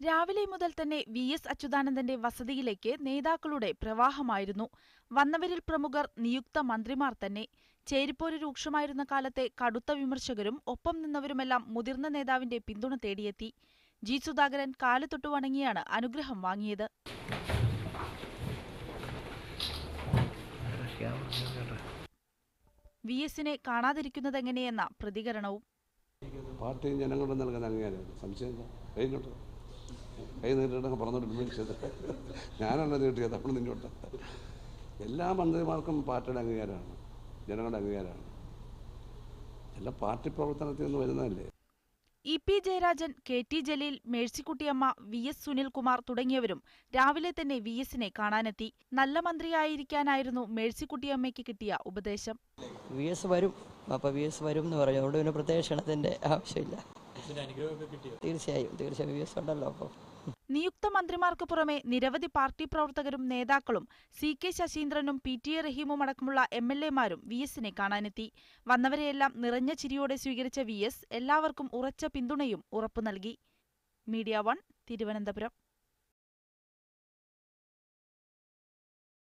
രാവിലെ മുതൽ തന്നെ വി.എസ്. അച്യുതാനന്ദന്റെ വസതിയിലേക്ക് നേതാക്കളുടെ പ്രവാഹമായിരുന്നു. വന്നവരിൽ പ്രമുഖർ നിയുക്ത മന്ത്രിമാർ തന്നെ. ചേരിപ്പോര് രൂക്ഷമായിരുന്ന കാലത്തെ കടുത്ത വിമർശകരും ഒപ്പം നിന്നവരുമെല്ലാം മുതിർന്ന നേതാവിന്റെ പിന്തുണ തേടിയെത്തി. ജി. സുധാകരൻ കാലുതൊട്ടു വണങ്ങിയാണ് അനുഗ്രഹം വാങ്ങിയത്. വി.എസിനെ കാണാതിരിക്കുന്നതെങ്ങനെയെന്ന പ്രതികരണവും. പാർട്ടി ജനങ്ങളുടെ നൽകുന്ന അംഗീകാരം സംശയം കൈ നീട്ടിട്ടൊക്കെ പറഞ്ഞോട്ട് ഞാനല്ല നീട്ടിയത്, അപ്പോൾ നിന്നോട്ട് എല്ലാ മന്ത്രിമാർക്കും പാർട്ടിയുടെ അംഗീകാരമാണ്, ജനങ്ങളുടെ അംഗീകാരമാണ്. എല്ലാം പാർട്ടി പ്രവർത്തനത്തിൽ നിന്ന് വരുന്നതല്ലേ. EP. Jayarajan, K T. Jaleel, Mercykuttyamma, VS. Sunilkumar തുടങ്ങിയവരും രാവിലെ തന്നെ വി.എസിനെ കാണാനെത്തി. നല്ല മന്ത്രിയായിരിക്കാനായിരുന്നു മേഴ്സിക്കുട്ടിയമ്മയ്ക്ക് കിട്ടിയ ഉപദേശം. വി.എസ്. വരും, അപ്പോൾ വി.എസ്. വരും എന്ന് പറഞ്ഞു. അതുകൊണ്ട് പിന്നെ പ്രത്യേക ക്ഷണത്തിന്റെ ആവശ്യമില്ല. തീർച്ചയായും വി.എസ്. ഉണ്ടല്ലോ. അപ്പോൾ നിയുക്ത മന്ത്രിമാർക്ക് പുറമെ നിരവധി പാർട്ടി പ്രവർത്തകരും നേതാക്കളും സി.കെ. ശശീന്ദ്രനും പി.ടി.എ. റഹീമും അടക്കമുള്ള എം.എൽ.എമാരും വി.എസിനെ കാണാനെത്തി. വന്നവരെയെല്ലാം നിറഞ്ഞ ചിരിയോടെ സ്വീകരിച്ച വി.എസ്. എല്ലാവർക്കും ഉറച്ച പിന്തുണയും ഉറപ്പു നൽകി. മീഡിയ 1 തിരുവനന്തപുരം.